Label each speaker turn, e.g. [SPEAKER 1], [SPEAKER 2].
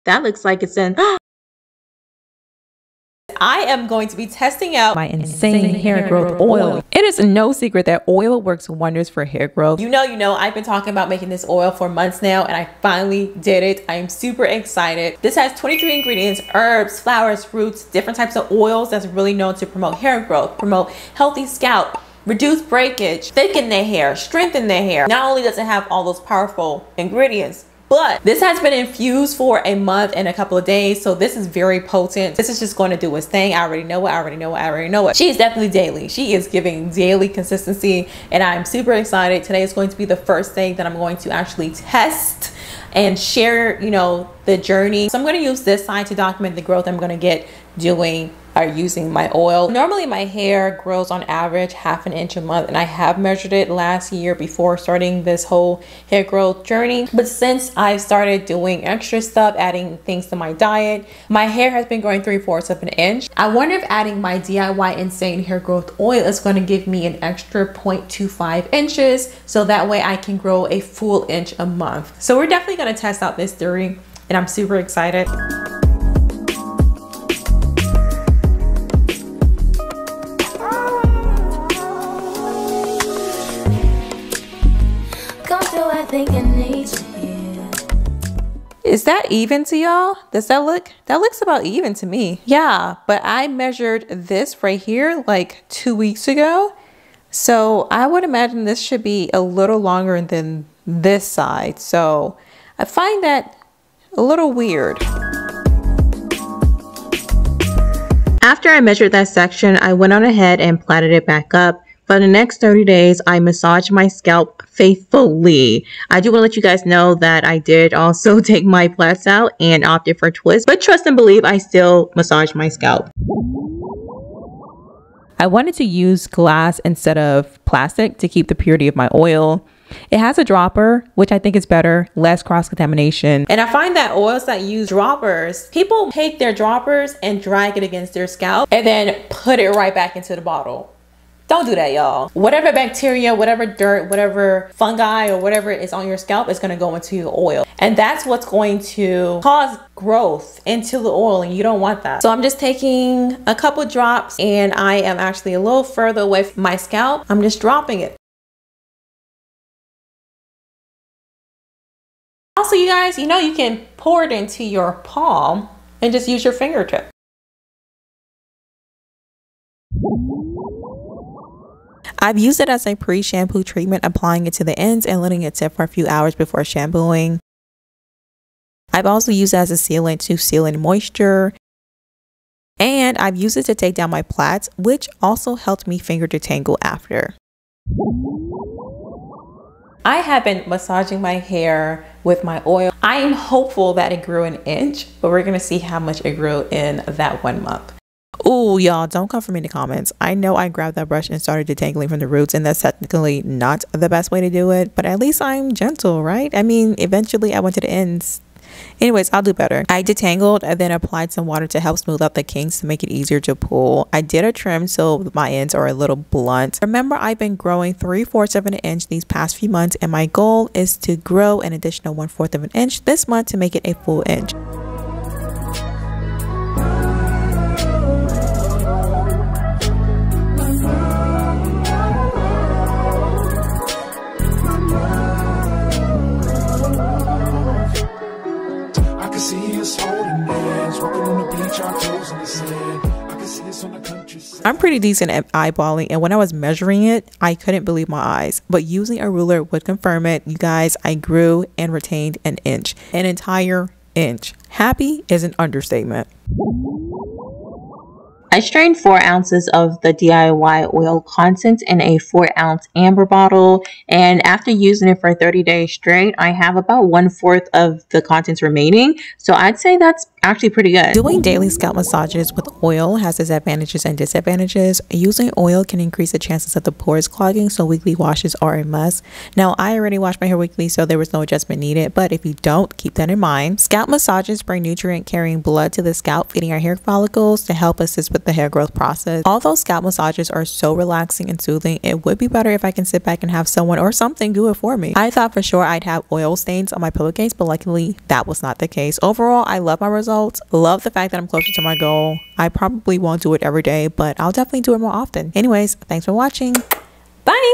[SPEAKER 1] That looks like it's in. I am going to be testing out my insane hair growth oil. It is no secret that oil works wonders for hair growth. You know, I've been talking about making this oil for months now, and I finally did it. I am super excited. This has 23 ingredients, herbs, flowers, roots, different types of oils that's really known to promote hair growth, promote healthy scalp, reduce breakage, thicken their hair, strengthen their hair. Not only does it have all those powerful ingredients, but this has been infused for a month and a couple of days, so this is very potent. This is just going to do its thing. I already know it. She is definitely daily. She is giving daily consistency, and I'm super excited. Today is going to be the first day that I'm going to actually test and share, the journey. So I'm going to use this side to document the growth I'm going to get using my oil. Normally my hair grows on average 1/2 inch a month, and I have measured it last year before starting this whole hair growth journey. But since I started doing extra stuff, adding things to my diet, my hair has been growing 3/4 of an inch. I wonder if adding my DIY Insane Hair Growth Oil is going to give me an extra 0.25 inches, so that way I can grow a full inch a month. So we're definitely going to test out this theory, and I'm super excited. Is that even to y'all? Does that look? That looks about even to me. Yeah, but I measured this right here like 2 weeks ago. So I would imagine this should be a little longer than this side. So I find that a little weird. After I measured that section, I went on ahead and plaited it back up. For the next 30 days, I massaged my scalp faithfully. I do want to let you guys know that I did also take my plaits out and opted for twists, but trust and believe, I still massage my scalp. I wanted to use glass instead of plastic to keep the purity of my oil. It has a dropper, which I think is better, less cross-contamination. And I find that oils that use droppers, people take their droppers and drag it against their scalp and then put it right back into the bottle. Don't do that, y'all. Whatever bacteria, whatever dirt, whatever fungi, or whatever is on your scalp is going to go into your oil. And that's what's going to cause growth into the oil, and you don't want that. So I'm just taking a couple drops, and I am actually a little further away from my scalp. I'm just dropping it. Also, you guys, you can pour it into your palm and just use your fingertip. I've used it as a pre-shampoo treatment, applying it to the ends and letting it sit for a few hours before shampooing. I've also used it as a sealant to seal in moisture. And I've used it to take down my plaits, which also helped me finger detangle after. I have been massaging my hair with my oil. I am hopeful that it grew an inch, but we're going to see how much it grew in that 1 month. Ooh, y'all, don't come for me in the comments. I know I grabbed that brush and started detangling from the roots, and that's technically not the best way to do it, but at least I'm gentle, right? I mean, eventually I went to the ends. Anyways, I'll do better. I detangled and then applied some water to help smooth out the kinks to make it easier to pull. I did a trim so my ends are a little blunt. Remember, I've been growing 3/4 of an inch these past few months, and my goal is to grow an additional 1/4 of an inch this month to make it a full inch. I'm pretty decent at eyeballing, and when I was measuring it, I couldn't believe my eyes, but using a ruler would confirm it. You guys, I grew and retained an inch, an entire inch. Happy is an understatement. I strained 4 ounces of the DIY oil content in a 4-ounce amber bottle, and after using it for 30 days straight, I have about 1/4 of the contents remaining. So I'd say that's actually pretty good. Doing daily scalp massages with oil has its advantages and disadvantages. Using oil can increase the chances of the pores clogging, so weekly washes are a must. Now, I already wash my hair weekly, so there was no adjustment needed, but if you don't, keep that in mind. Scalp massages bring nutrient carrying blood to the scalp, feeding our hair follicles to help assist with the hair growth process. Although scalp massages are so relaxing and soothing, it would be better if I can sit back and have someone or something do it for me. I thought for sure I'd have oil stains on my pillowcase, but luckily that was not the case. Overall, I love my results. Love the fact that I'm closer to my goal. I probably won't do it every day, but I'll definitely do it more often. Anyways, thanks for watching. Bye.